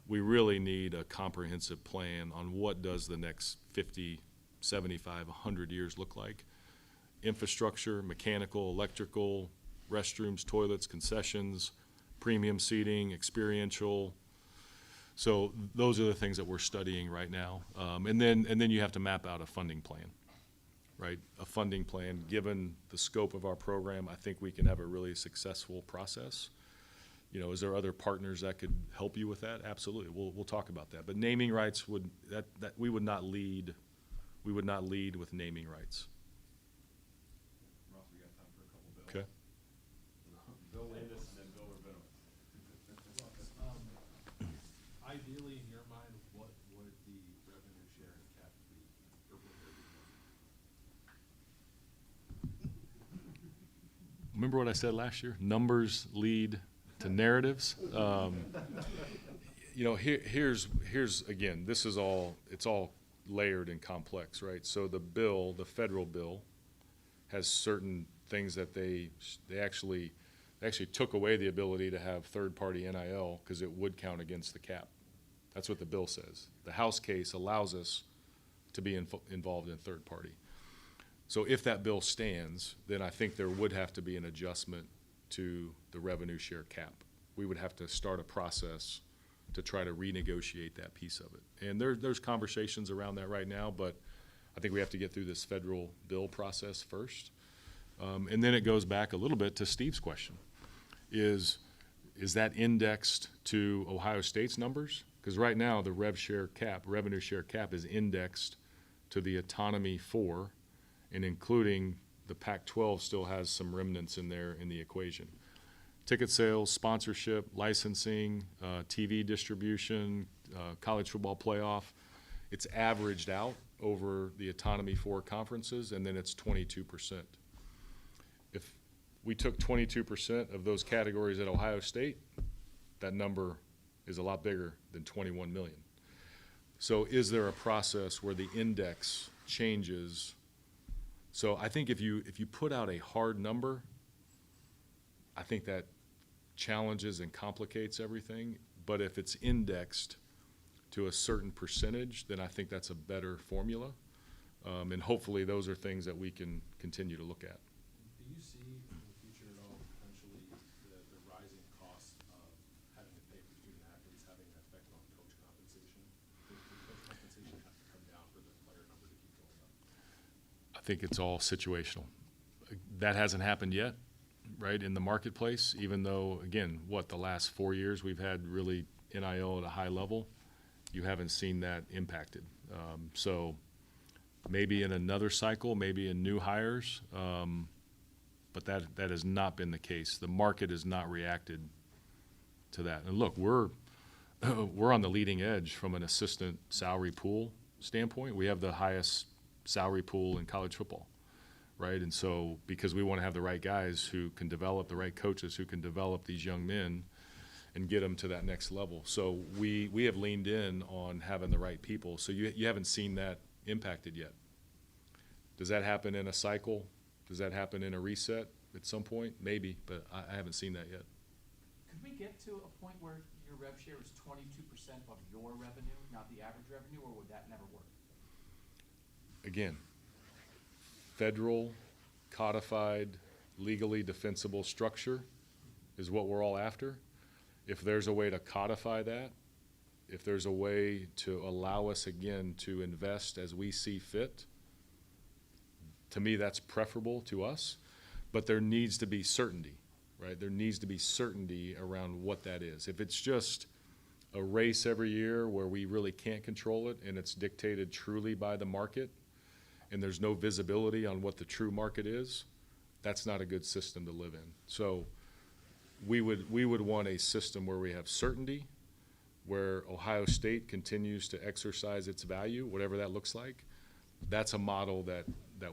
we really need a comprehensive plan on what does the next 50, 75, 100 years look like. Infrastructure, mechanical, electrical, restrooms, toilets, concessions, premium seating, experiential. So those are the things that we're studying right now. And then you have to map out a funding plan, right? A funding plan, given the scope of our program, I think we can have a really successful process. You know, is there other partners that could help you with that? Absolutely, we'll talk about that. But naming rights we would not lead with naming rights. Ross, we got time for a couple bills. Okay. Bill Landis and then Bill Rabinowitz. Ideally, in your mind, what would the revenue sharing cap be? Or would there be one? Remember what I said last year? Numbers lead to narratives. You know, here's again, this is all, it's all layered and complex, right? So the federal bill, has certain things that they actually took away the ability to have third-party NIL because it would count against the cap. That's what the bill says. The House case allows us to be involved in third party. So if that bill stands, then I think there would have to be an adjustment to the revenue share cap. We would have to start a process to try to renegotiate that piece of it. And there's conversations around that right now, but I think we have to get through this federal bill process first. And then it goes back a little bit to Steve's question. Is that indexed to Ohio State's numbers? Because right now the revenue share cap is indexed to the Autonomy 4, and including the Pac-12 still has some remnants in there in the equation. Ticket sales, sponsorship, licensing, TV distribution, college football playoff, it's averaged out over the Autonomy 4 conferences, and then it's 22%. If we took 22% of those categories at Ohio State, that number is a lot bigger than 21 million. So is there a process where the index changes? So I think if you put out a hard number, I think that challenges and complicates everything. But if it's indexed to a certain percentage, then I think that's a better formula. And hopefully those are things that we can continue to look at. Do you see in the future at all potentially the rising cost of having to pay for student athletes having an effect on coach compensation? Does coach compensation have to come down for the player number to keep going up? I think it's all situational. That hasn't happened yet, right, in the marketplace, even though, again, the last 4 years we've had really NIL at a high level. You haven't seen that impacted. So maybe in another cycle, maybe in new hires, but that has not been the case. The market has not reacted to that. And look, we're on the leading edge from an assistant salary pool standpoint. We have the highest salary pool in college football, right? And so because we want to have the right guys who can develop, the right coaches who can develop these young men and get them to that next level. So we have leaned in on having the right people. So you haven't seen that impacted yet. Does that happen in a cycle? Does that happen in a reset at some point? Maybe, but I haven't seen that yet. Could we get to a point where your rev share is 22% of your revenue, not the average revenue, or would that never work? Again, federal, codified, legally defensible structure is what we're all after. If there's a way to codify that, if there's a way to allow us, again, to invest as we see fit, to me that's preferable to us, but there needs to be certainty. right? There needs to be certainty around what that is. If it's just a race every year where we really can't control it and it's dictated truly by the market and there's no visibility on what the true market is, that's not a good system to live in. So we would want a system where we have certainty, where Ohio State continues to exercise its value, whatever that looks like. That's a model that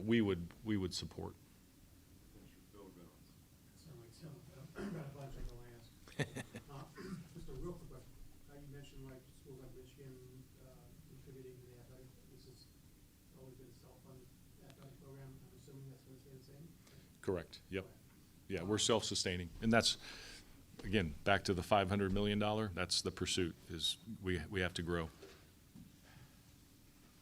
we would support. Sound like some, got a bunch I can ask. Just a real quick question. You mentioned like schools like Michigan, contributing to the athletic, this has always been a self-funded athletic program. I'm assuming that's gonna stay the same? Correct, yep. Yeah, we're self-sustaining. And that's, again, back to the $500 million, that's the pursuit, is we have to grow.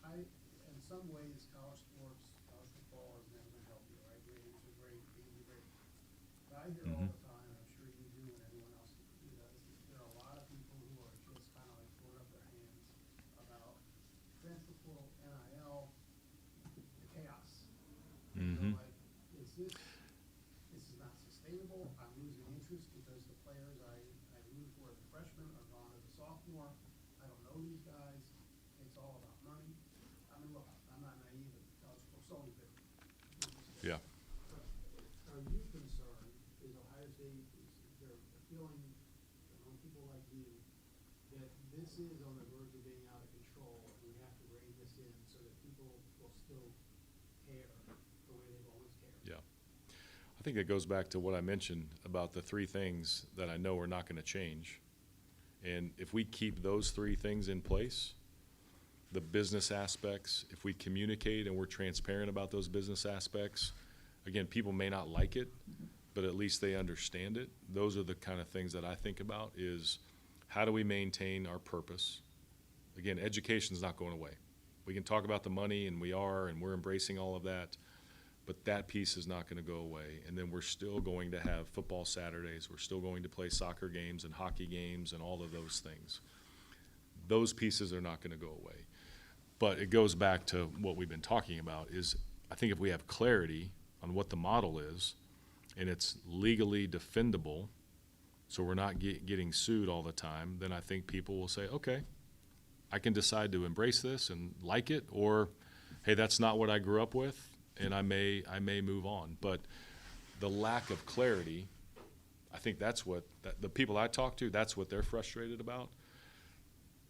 In some ways, college sports, college football has never been healthier, right? Ratings are great, games are great. But I hear all the time, and I'm sure you do and everyone else who does, is there are a lot of people who are just kind of like throwing up their hands about transfer portal, NIL, the chaos. Mhm. Like, this is not sustainable, I'm losing interest because the players I root for as a freshman are gone as a sophomore, I don't know these guys, it's all about money. I mean, look, I'm not naive, and college sports always been. Yeah. Are you concerned, is Ohio State, is there a feeling among people like you that this is on the verge of being out of control and we have to rein this in so that people will still care the way they've always cared? Yeah. I think it goes back to what I mentioned about the three things that I know are not going to change. And if we keep those three things in place, the business aspects, if we communicate and we're transparent about those business aspects, again, people may not like it, but at least they understand it. Those are the kind of things that I think about, is how do we maintain our purpose? Again, education's not going away. We can talk about the money, and we're embracing all of that, but that piece is not going to go away. And then we're still going to have football Saturdays. We're still going to play soccer games and hockey games and all of those things. Those pieces are not going to go away. But it goes back to what we've been talking about, is I think if we have clarity on what the model is and it's legally defendable, so we're not getting sued all the time, then I think people will say, okay, I can decide to embrace this and like it, or, hey, that's not what I grew up with, and I may move on. But the lack of clarity, I think that's what the people I talk to, that's what they're frustrated about.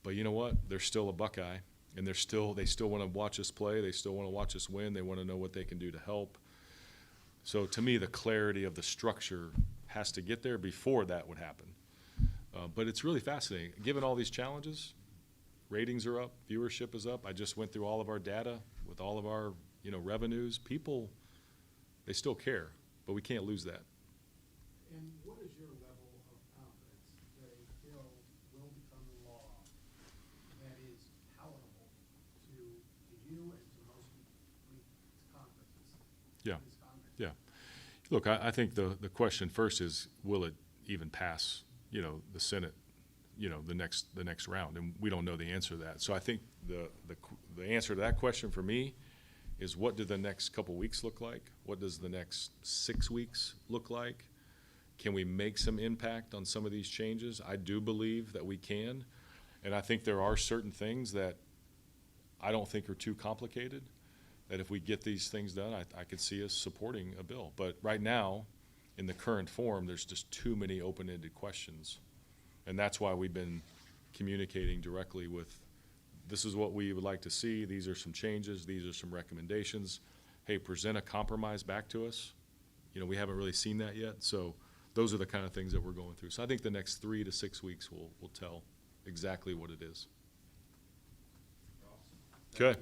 But you know what? They're still a Buckeye, and they still want to watch us play. They still want to watch us win. They want to know what they can do to help. So to me, the clarity of the structure has to get there before that would happen. But it's really fascinating. Given all these challenges, ratings are up, viewership is up. I just went through all of our data with all of our revenues. People, they still care, but we can't lose that. And what is your level of confidence that a bill will become law that is palatable to you and to most Congress? Yeah. Yeah. Look, I think the question first is, will it even pass, the Senate, the next round? And we don't know the answer to that. So I think the answer to that question for me is, what do the next couple weeks look like? What does the next 6 weeks look like? Can we make some impact on some of these changes? I do believe that we can. And I think there are certain things that I don't think are too complicated, that if we get these things done, I could see us supporting a bill. But right now, in the current form, there's just too many open-ended questions. And that's why we've been communicating directly with, this is what we would like to see, these are some changes, these are some recommendations. Hey, present a compromise back to us. We haven't really seen that yet. So those are the kind of things that we're going through. So I think the next 3 to 6 weeks will tell exactly what it is. Okay.